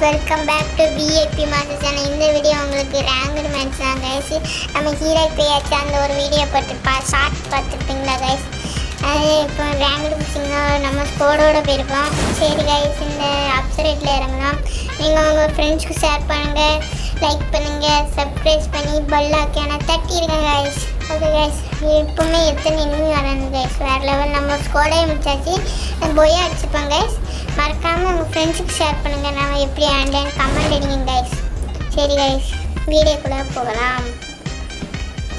Welcome back to VIP master channel. இந்த video உங்களுக்கு ranked match தான் கைஸ். நம்ம ஹீரோ பேயாச்சு அந்த ஒரு வீடியோ ஷார்ட் பார்த்துருப்பீங்களா கைஸ். அது இப்போ ரேங்கட் பிடிச்சிங்கன்னா நம்ம ஸ்கோடோடு போயிருக்கோம். சரி கைஸ், இந்த அப்சரேட்டில் இறங்கலாம். நீங்கள் உங்கள் ஃப்ரெண்ட்ஸ்க்கு ஷேர் பண்ணுங்கள், லைக் பண்ணுங்கள், சப்ஸ்கிரைப் பண்ணி பெல்லாக்கான தட்டிடுங்க கைஸ். ஓகே கைஸ், இப்போவுமே எத்தனை இனிமே வராங்க கைஸ். வேறு லெவல் நம்ம ஸ்கோடே முடிச்சாச்சு. பொய்யா அடிச்சுப்போம் கைஸ். மறக்காமல் உங்கள் ஃப்ரெண்ட்ஸுக்கு ஷேர் பண்ணுங்கள். நம்ம எப்படி ஆண்டேன்னு கமெண்ட் அடிங்க கைஸ். சரி கைஸ், வீடியோக்குள்ளே போகலாம்.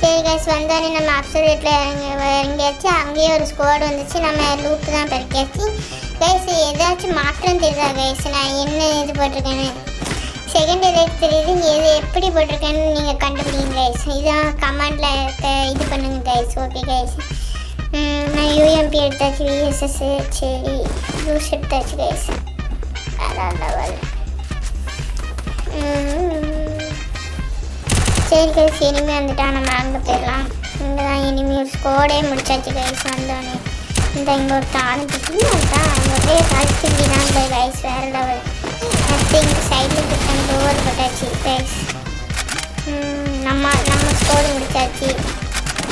சரி கைஸ், வந்தோடனே நம்ம அப்சர்வேட்டில் இறங்கியாச்சு. அங்கேயே ஒரு ஸ்குவாட் வந்துச்சு. நம்ம லூட்டு தான் பறிக்காச்சு கைஸ். ஏதாச்சும் மாற்றம் தெரியுதா கைஸ்? நான் என்ன இது போட்டிருக்கேன்னு செகண்ட் ரேட் தெரியுது. எது எப்படி போட்டிருக்கேன்னு நீங்கள் கண்டுபிடிங்க கைஸ். இதான் கமெண்டில் இது பண்ணுங்க கைஸ். ஓகே கைஸ், நான் யூஎம்பி எடுத்தாச்சு, விஎஸ்எஸ் சரி யூஸ் எடுத்தாச்சு கைஸ். அதான் லெவல். சரி கைஸ், இனிமே வந்துட்டா நம்ம அங்கே போயிடலாம். இங்கே தான் இனிமே ஒரு ஸ்கோடே முடிச்சாச்சு கைஸ். வந்தோடனே இந்த இங்கே ஒரு ஆரம்பிச்சு அதுதான் அங்கே போய் கழிச்சுட்டு தான் கைஸ். வேறு லெவல். அடுத்து இங்கே சைடில் கிட்ட டோர் போட்டாச்சு கைஸ். நம்ம ஸ்கோடு முடிச்சாச்சு.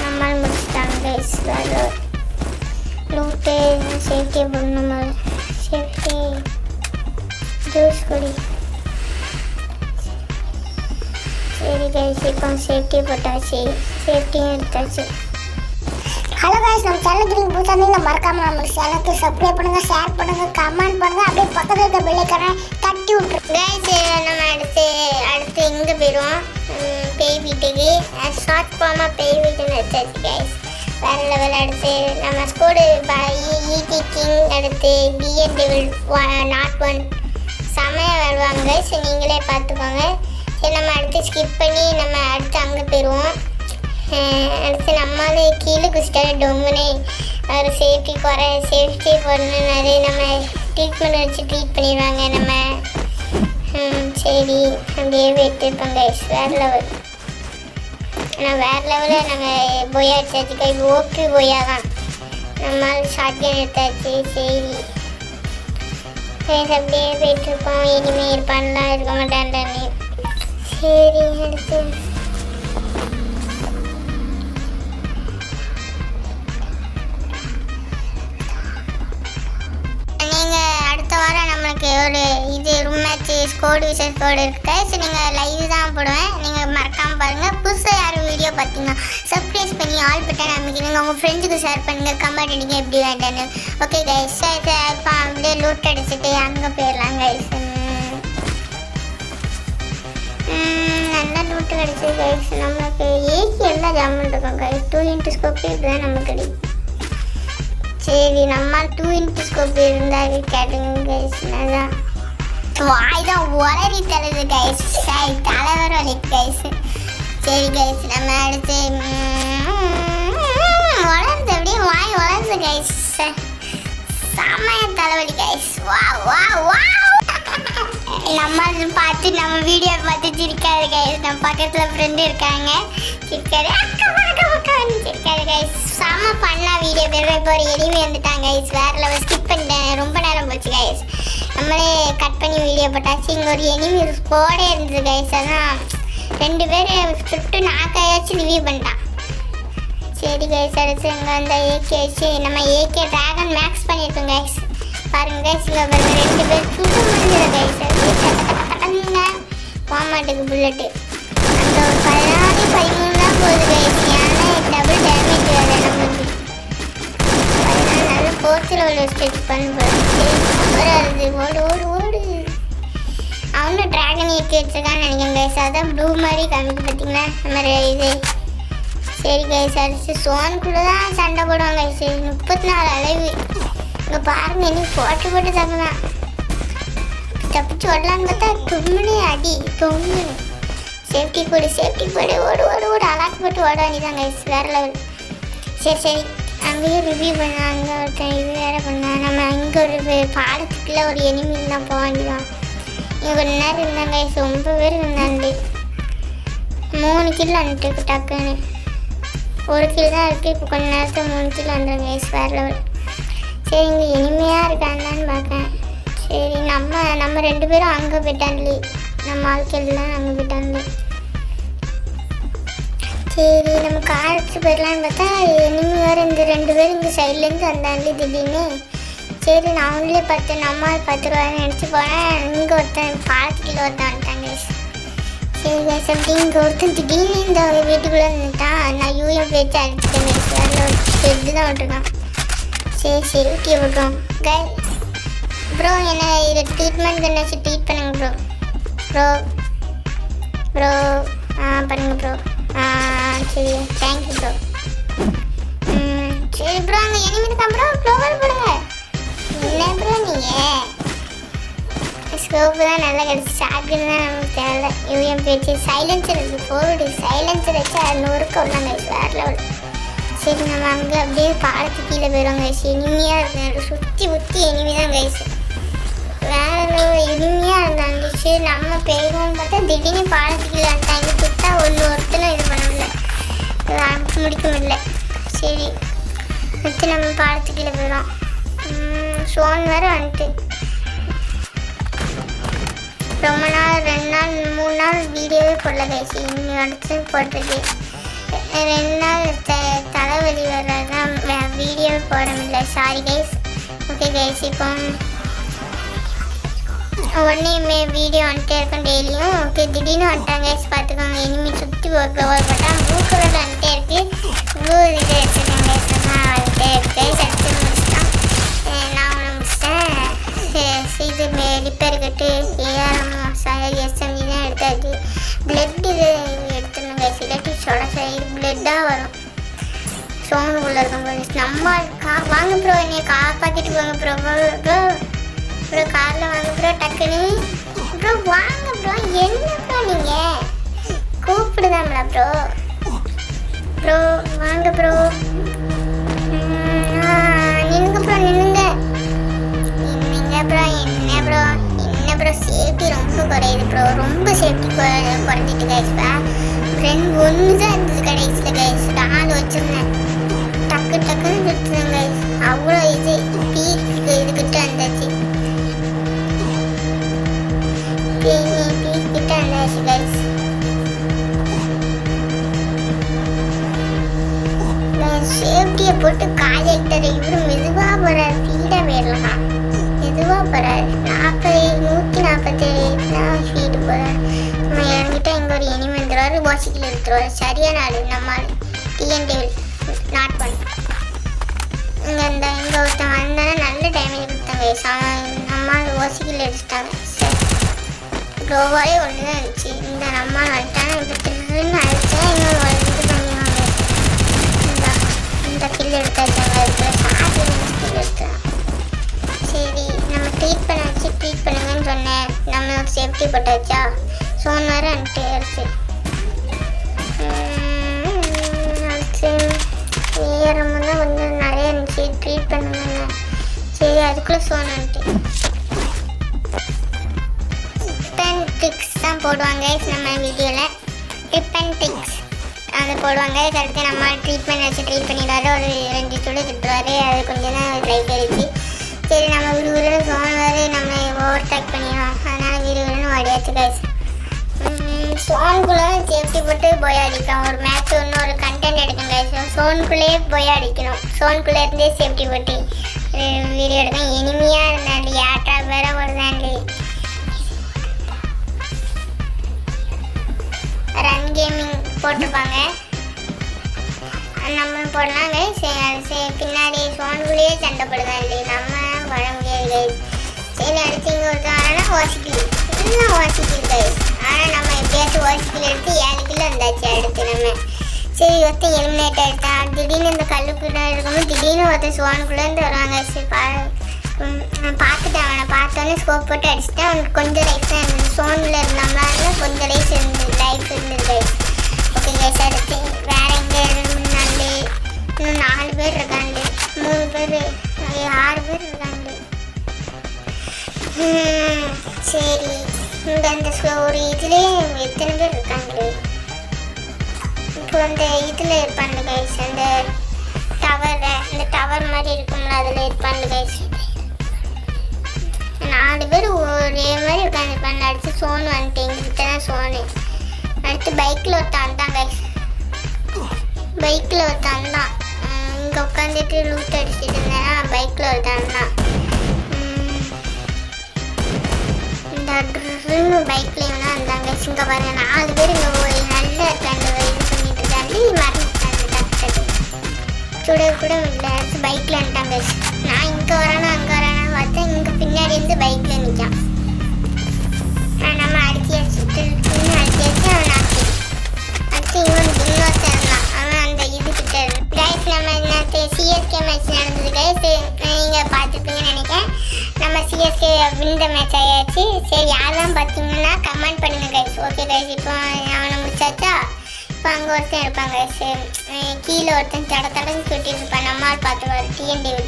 நம்மளால் முடிச்சுட்டாங்க கைஸ். வேறு லூட்டு சேஃப்டி பண்ணணும். சேஃப்டி ஜூஸ் குடி. சரி கைஸ், இப்போ சேஃப்டி போட்டாச்சு, சேஃப்டியும் எடுத்தாச்சு. ஹலோ கைஸ், நம்ம சேனலுக்கு நீங்கள் புதுசாக இருந்தீங்கன்னா மறக்காமல் நம்ம சேனலுக்கு சப்ஸ்கிரைப் பண்ணுங்கள், ஷேர் பண்ணுங்கள், கமெண்ட் பண்ணுங்கள். அப்படியே பக்கத்தில் இருக்க பெல் ஐக்கானை தட்டி விட்ருங்க கைஸ். நம்ம அடுத்து எங்கே போயிடுவோம்? பேய் வீட்டுக்கு. ஷார்ட் ஃபார்மாக பேய் வீட்டுன்னு வச்சாச்சு கைஸ். வேறு லெவல். அடுத்து நம்ம ஸ்கோடு ஈடி கிங், அடுத்து டிஎன் டெவில் நாட் 1 செமையாக வருவாங்க கைஸ். நீங்களே பார்த்துக்கோங்க. சரி, நம்ம அடுத்து ஸ்கிப் பண்ணி நம்ம அடுத்து அங்கே போயிடுவோம். அடுத்து நம்மளால கீழே குச்சிட்டாரு டொம்முனே. ஒரு சேஃப்டி போடணும். நிறைய நம்ம ட்ரீட்மெண்ட் வச்சு ட்ரீட் பண்ணிடுவாங்க நம்ம. சரி, அப்படியே விட்டுருப்போம் கைஸ். வேறு லெவல். ஆனால் வேறு லெவலில் நாங்கள் பொய்யா எடுத்தாச்சு கை. ஓகே பொய்யா தான். நம்மளால் ஷார்ட்கன் எடுத்தாச்சு. சரி கைஸ், அப்படியே போயிட்டுருப்போம். இனிமேல் இருப்பான்லாம் இருக்க மாட்டான்டானே. சரி, அடுத்து நம்மளுக்கு ஒரு இது ரூம் மேட்ச் ஸ்கோடு விஷயம் ஸ்கோடு இருக்குது. ஸோ நீங்கள் லைவ் தான் போடுவேன். நீங்கள் மறக்காமல் பாருங்கள். புதுசாக யாரும் வீடியோ பார்த்தீங்கன்னா சப்ஸ்கிரைப் பண்ணி ஆல் பட்டன் அமைக்கிறீங்க. உங்கள் ஃப்ரெண்ட்ஸுக்கு ஷேர் பண்ணுங்கள், கமெண்ட் அடிங்க எப்படி வேண்டான்னு. ஓகே கைஸ், இப்போ அப்படியே லூட் அடிச்சுட்டு அங்கே போயிடலாம் கைஸ். நல்லா லூட்டு கிடச்சி கைஸ். நம்மளுக்கு ஏசி எல்லாம் ஜாமன் இருக்கும் கைஸ். 2x ஸ்கோப் இதுதான் நமக்கு கிடைக்கும். சரி, நம்ம 2x ஸ்கோப் இருந்தால் கேட்டுங்க கைஸ். அதான் வாய் தான் உளறி தருது கைஸ். தலைவர் வலிக்கு கைஸ். சரி கைஸ், நம்ம அடுத்து வளருது, அப்படியே வாய் வளருது கைஸ். செம்மைய தலைவலி கைஸ். வா வா வா. நம்ம பார்த்து நம்ம வீடியோ பார்த்து சிரிக்காது கைஸ். நம்ம பக்கத்தில் ஃப்ரெண்டு இருக்காங்க, சிரிக்காது. சிரிக்காது கைஸ். செம்ம ஃபன்னாக வீடியோ பேர். இப்போ ஒரு எனிமே வந்துட்டாங்க கைஸ். வேறு லெவல். ஸ்கிப் பண்ணிட்டேன், ரொம்ப நேரம் போச்சு கைஸ். நம்மளே கட் பண்ணி வீடியோ போட்டாச்சு. இங்கே ஒரு எனிமி ஸ்கோடே இருந்தது கைஸ். அதான் 2 பேர் சுட்டு நாக்காயாச்சும் ரிவ்யூ பண்ணிட்டான். சரி கைஸ், அடுத்து இங்கே அந்த ஏகே வச்சு நம்ம ஏகே ட்ராகன் மேக்ஸ் பண்ணியிருக்கோம் கைஸ். பாருங்க கைஸ், இங்கே பாருங்க 2 பேர் சுட்டு முடிஞ்சது கைஸ். போக மாட்டுக்கு புல்லட்டு. அந்த ஒரு 14-13 தான் போகுது கைஸ். ஏன்னா டபுள் டேமேஜ் வேறு நம்மளுக்கு. நல்ல போர்த்தில் உள்ள ஸ்டெச் பண்ணுறது. ஓடு ஓடு ஓடு. அவனும் ட்ராகன் ஏற்றி வச்சிருக்கான்னு நினைக்கிறேன் கைஸ். அதான் ப்ளூ மாதிரி காமிக்கு பார்த்தீங்களா நம்ம இது. சரி கைஸ், அடிச்சு சோனுக்குள்ளே தான் சண்டை போடுவாங்க கைஸ். 34 அளவு. இங்கே பாருங்க, இன்னும் போட்டு தப்புதான். தப்பிச்சு ஓடலான்னு பார்த்தா தும்முனே அடி தொம்மு. சேஃப்டி போடு ஓடு ஓடு ஓடு. அலாக்கு போட்டு ஓட வேண்டியதான் கைஸ். வேறு லெவல். சரி, அங்கேயே ரிவ்யூ பண்ண. அங்கே ஒருத்தன் இது வேறு பண்ணேன். நம்ம அங்கே ஒரு பாடத்துக்குள்ளே ஒரு எனிமி தான் போக வேண்டியதான். இங்கே கொஞ்ச நேரம் இருந்தாங்க கைஸ். ரொம்ப பேர் இருந்தாண்டு. 3 கிலோ வந்துட்டு டக்குன்னு. 1 கிலோ தான் இருக்குது. இப்போ கொஞ்ச நேரத்தில் 3 கிலோ வந்துடுங்க கைஸ். வேறு லெவல். சரி, இங்கே இனிமையாக இருக்காந்தான்னு பார்க்கேன். சரி நம்ம 2 பேரும் அங்கே போயிட்டான்லே, நம்ம ஆட்கள்லாம் அங்கே போயிட்டான்லே. சரி நம்ம காய்ச்சி போயிடலான்னு பார்த்தா இனிமே வேறு இந்த 2 பேரும் இங்கே சைட்லேருந்து வந்தான்லே திடீர்னு. சரி நான் உள்ளே பார்த்தேன், நம்ம 10 ரூபாய்னு நினச்சி போனேன். இங்கே ஒருத்தன் பாலத்துக்குள்ள ஒருத்தன் வந்துட்டாங்க. சரி கைஸ், அப்படி இங்கே ஒருத்தன் திடீர்னு இந்த வீட்டுக்குள்ளே வந்துட்டான். நான் யூஎம் பேச்சு அடிச்சுட்டேன் கைஸ். அதில் ஒரு பெட்டு தான் விட்டுருக்கான். சரி ஊட்டியை விட்றோம் கைஸ். ப்ரோ என்ன இதை ட்ரீட்மெண்ட் என்னாச்சு ட்ரீட் பண்ணுங்க ப்ரோ பண்ணுங்க ப்ரோ. சரி தேங்க்யூ ப்ரோ. சரி ப்ரோ அங்கே எனிமிருக்கா ப்ரோ, க்ளோவர் போடுங்க. என்ன ப்ரோ நீங்கள் ஸ்கோப்பு தான் நல்லா கிடச்சி, ஷாட்கன் தான் நமக்கு தேவை. யூஎம் பேச்சு சைலன்சர் இருக்குது, போடு சைலன்சர் வச்சு 100க்கு உள்ளாங்க வேறு லெவல். சரி நம்ம அங்கே அப்படியே பாலத்துக்கு கீழே போயிடுவோம் கைஸ். இனிமையாக இருந்தாங்க, சுற்றி ஊற்றி இனிமே தான் கைஸ், வேறு இனிமையாக இருந்தாங்க. சரி நம்ம போயிடுவோம்னு பார்த்தா திடீர்னு பாலத்துக்கு கீழே வந்துட்டாங்க. சுத்தா ஒருத்தனும் இது பண்ண முடியல, முடிக்க முடியல. சரி அடுத்து நம்ம பாலத்துக்கு கீழே போயிடும். சோன் வேறு வந்துட்டு ரொம்ப நாள் 2 நாள் 3 நாள் வீடியோவே போடல கைஸ். இன்னும் அடுத்து போட்டிருக்கு 2 நாள் தலைவலி வர்றதுதான் வீடியோவே போட முடியல, சாரி கைஸ். ஓகே கைஸ், இப்போ ஒன்றையுமே வீடியோ வந்துட்டே இருக்கும் டெய்லியும். ஓகே திடீர்னு வந்துட்டாங்க கைஸ், பார்த்துக்கோங்க. இனிமே சுற்றி க்ளோவர் போட்டால் ப்ளூ கலர் வந்துட்டே இருக்குது. ப்ளூ இது வச்சுருக்காங்க கைஸ், தான் வந்துட்டே இருக்கு கைஸ். அடுத்து முடிச்சிட்டான், நான் ஒன்று முடிச்சிட்டேன். இது ரிப்பேர் கட்டு ஏஆர்எம் எஸ்எம்ஜி தான் எடுத்தாச்சு. பிளட் இது எடுத்துடணும் கைஸ், இல்லாட்டி இது பிளட்டாக வரும். சோனுக்குள்ளே இருக்கும் போது நம்ம வாங்க ப்ரோ, என்னை காப்பாற்றிட்டு போங்க ப்ரோ. ப்ரோ காரில் வாங்க ப்ரோ, டக்குன்னு ப்ரோ வாங்க ப்ரோ. என்ன ப்ரோ நீங்கள் கூப்பிடுதாங்களா ப்ரோ வாங்க ப்ரோ. நின்னுங்க ப்ரோ நின்னுங்க ப்ரோ. என்ன ப்ரோ சேஃப்டி ரொம்ப குறையுது ப்ரோ, ரொம்ப சேஃப்டி குறைஞ்சிட்டு கைஸ். ஒன்று தான் இருந்தது கடைசியில் கைஸ், 4 வச்சுருந்தேன். டக்குன்னு சுற்றுறேன் கைஸ், அவ்வளோ இது பீக்கு இதுக்கிட்ட வந்தாச்சு. பீக்கிட்ட வந்தாச்சு கைஸ். சேஃப்டியை போட்டு காலேக்டர் இவரு மெதுவாக போகிறார், ஸ்பீடாக போயிடலாம். மெதுவாக போகிறார், 147 தான் ஸ்பீடு போகிறார். நம்ம இறங்கிட்டா இங்கே ஒரு எனிமி வந்துடுவார், வாசிக்கில் எடுத்துருவார். சரியான ஆள் நம்ம டிஎன்டி நாட் பண்ண. இங்கே ஒருத்தன் வந்தாலும் நல்ல டேமேஜ் கொடுத்தாங்க. நம்ம வாசிக்கில் எடுத்துட்டாங்க. சரி க்ளோவாலே ஒன்று தான் இருந்துச்சு. இந்த நம்ம வந்துட்டாங்க, இப்போ திருன்னு அடித்தா இன்னும் இது பண்ணிடுவாங்க. இந்த கில் எடுத்தாச்சாங்க, இருக்கிற சார்ஜ் கில் எடுத்துதான். சரி நம்ம ட்ரீட் பண்ணுங்கன்னு சொன்னேன். நம்ம சேஃப்டி போட்டாச்சா, சோன் வேறு வந்துட்டு அடிச்சு. அடுத்து ஏறமும் தான் கொஞ்சம் நிறைய இருந்துச்சு, ட்ரீட் பண்ணுங்க. சரி அதுக்குள்ளே சோன் வந்துட்டு டிப் அண்ட் ட்ரிக்ஸ் தான் போடுவாங்க நம்ம வீடியோவில். டிப் அண்ட் ட்ரிக்ஸ் அதை போடுவாங்க. அடுத்து நம்ம ட்ரீட்மெண்ட் வச்சு ட்ரீட் பண்ணிடுவார். ஒரு 2 சுடு திட்டுவார், அது கொஞ்சம் தான் லைட் ஆகிடுச்சு. சரி நம்ம விறுவிறுன்னு சோன் வேறு நம்ம ஓவர் டேக் பண்ணிடுவோம், அதனால் விறுவிறுன்னு ஓடியாச்சு கைஸ். சோனுக்குள்ளே சேஃப்டி போட்டு போய் அடிக்கலாம். ஒரு மேட்ச் ஒன்று ஒரு கண்டென்ட் எடுக்கும் கைஸ், சோனுக்குள்ளேயே போய் அடிக்கணும். சோனுக்குள்ளே இருந்தே சேஃப்டி போட்டு வீடியோ எடுக்கணும். இனிமையாக இருந்தாண்டி ஏட்டா வேற வருதாண்டி. ரன் கேமிங் போட்டிருப்பாங்க, நம்ம போடலாம் கைஸ். பின்னாடி சோனுக்குள்ளேயே சண்டை போடுதாண்டி, நம்ம வர முடியாது கைஸ். சரி அடுத்து இங்கே ஒருத்தர் ஆனால் வாசிக்கில் எல்லாம் வாசிக்கில் கைஸ். ஆனால் நம்ம எப்படியாச்சும் வாசிக்கில் எடுத்து 7 கிலோ வந்தாச்சு. அடுத்து நம்ம சரி ஒருத்தர் எலிமினேட் ஆகிட்டான். திடீர்னு இந்த கல்லுக்குள்ளே இருக்கும்போது திடீர்னு ஒருத்தர் சோனுக்குள்ளேருந்து வருவாங்க. சரி பார்த்துட்டேன், அவனை பார்த்தோன்னே ஸ்கோப் போட்டு அடிச்சுட்டேன். அவனுக்கு கொஞ்சம் லைஃப் தான் இருந்தது, சோனில் இருந்தாங்க கொஞ்சம் லைஃப் இருந்தது கைஸ். ஓகே கைஸ், அடுத்து வேறு எங்கே முன்னாடி இன்னும் 4 பேர் இருக்காங்க, 3 பேர் 6 பேர் இருக்காங்க. சரி இந்த ஒரு இதுலேயே எத்தனை பேர் இருக்காங்களே. இப்போ அந்த இதில் இருப்பாங்க கைஸ், அந்த டவர் மாதிரி இருக்கும்ல, அதில் இருப்பாங்க கைஸ். 4 பேர் ஒரே மாதிரி உட்காந்து பண்ண. அடுத்து சோனு வந்துட்டு எங்ககிட்ட தான் சோனு. அடுத்து பைக்கில் ஒருத்தான் தான் கைஸ். பைக்கில் ஒருத்தான் தான் இங்கே உட்காந்துட்டு லூட் அடிச்சுட்டு இருந்தேன்னா பைக்கில் ஒருத்தான் தான். இந்த பைக்லேயும் தான் இருந்தாங்க. இங்கே பாருங்க 4 பேர் இங்கே நல்ல உட்காந்து இது பண்ணிட்டு இருக்காண்டி மறந்துட்டாங்க. டாக்டர் சுட கூட இல்லை. அடுத்து பைக்கில் வந்துட்டாங்க. நான் இங்கே வரானா அங்கே வரானா பார்த்தா இங்கே பின்னாடி இருந்து பைக்கில் நிற்கான். நம்ம அடிச்சியாச்சு அடிச்சியாச்சு. அவன் ஆச்சு. அடுத்து இன்னொருத்தன் இருந்தான். அவன் அந்த இதுக்கிட்ட கைஸ். நம்ம நேற்று சிஎஸ்கே மேட்ச் நடந்தது கைஸ். நீங்கள் பார்த்துருப்பீங்கன்னு நினைக்கிறேன். நம்ம சிஎஸ்கே வின் மேட்ச் ஆயாச்சு. சரி யாரெல்லாம் பார்த்தீங்கன்னா கமெண்ட் பண்ணுங்க கைஸ். Okay guys. இப்போ அவனை முடிச்சாச்சா? இப்போ அங்கே ஒருத்தன் இருப்பாங்க கைஸ். கீழே ஒருத்தன் தடன்னு சுட்டிட்டு இருப்பான். நம்மால் பார்த்துவார் டிஎன்டிவி.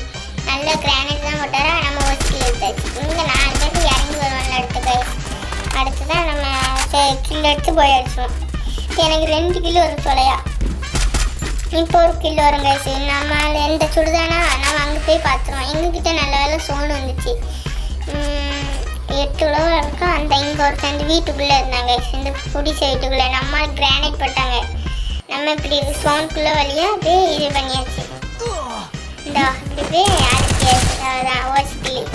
நல்ல கிரானைட் தான் போட்டாரா. நம்ம ஹாஸ்பிட்டல் எடுத்தாச்சு. இங்கே 4 பேருக்கு இறங்கி வருவாங்க அடுத்த கைஸ். அடுத்து தான் நம்ம கில் எடுத்து போய் அடிச்சோம். எனக்கு 2 கிலோ வரும் சொல்லையா. இப்போ 1 கிலோ வரும் கைஸ். நம்ம எந்த சுடுதானா நம்ம அங்கே போய் பார்த்துருவோம். எங்ககிட்ட நல்ல வேலை சோனு வந்துச்சு. 8 கிலோ இருக்கும். அந்த இங்கே ஒருத்தர் அந்த வீட்டுக்குள்ளே இருந்தாங்க. இந்த குடிசை வீட்டுக்குள்ளே நம்ம கிரானைட் போட்டாங்க. நம்ம இப்படி சோனுக்குள்ளே வழியாக அப்படியே இது பண்ணியாச்சு. இந்த இப்படி போய் அடிச்சியாச்சு. அதான் ஹாஸ்பிட்டல்.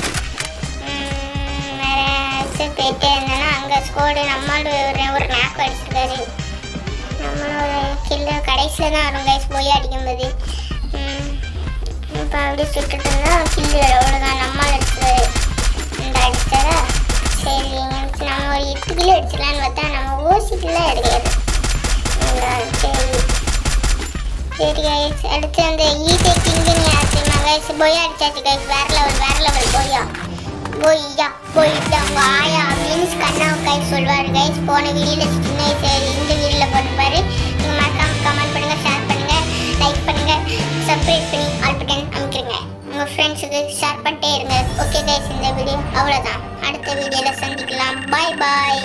வேறு போயிட்டே இருந்தேன்னா அங்கே ஸ்கோடு நம்மளோட ஒரு நாக்கு அடிச்சிருக்காரு. நம்மளோட கில்லு கடைசியில் தான் வரும் கைஸ் போய் அடிக்கும்போது. இப்போ அப்படியே சுட்டுட்டு இருந்தால் கில்லு அவ்வளோதான். நம்மளால் அடிச்சிருக்காரு. இந்த அடிச்சாரா சரி நம்ம ஒரு 8 கிலோ அடிச்சிடலான்னு பார்த்தா நம்ம ஓசிக்கெல்லாம் எடுக்காது. சரி சரி கைஸ். அடுத்து அந்த ஈஸே கிங்குன்னு யாருமா கைஸ் போய் அடிச்சாச்சு கைஸ். வேறு லெவல் போய்யா உங்கள் ஆயா மீன்ஸ் கண்ணாவு கைஸ் சொல்லுவார் கைஸ். போன வீடியோவில் சின்ன வயசு இந்த வீடியோவில் போட்டுப்பாரு. நீங்கள் மறக்காமல் கமெண்ட் பண்ணுங்கள், ஷேர் பண்ணுங்கள், லைக் பண்ணுங்கள், சப்ஸ்கிரைப் பண்ணி ஆல் பட்டன் அமைக்கிறீங்க. உங்கள் ஃப்ரெண்ட்ஸுக்கு ஷேர் பண்ணிட்டே இருங்க. Okay guys. இந்த வீடியோ அவ்வளோதான். அடுத்த வீடியோவில் சந்திக்கலாம். பாய்.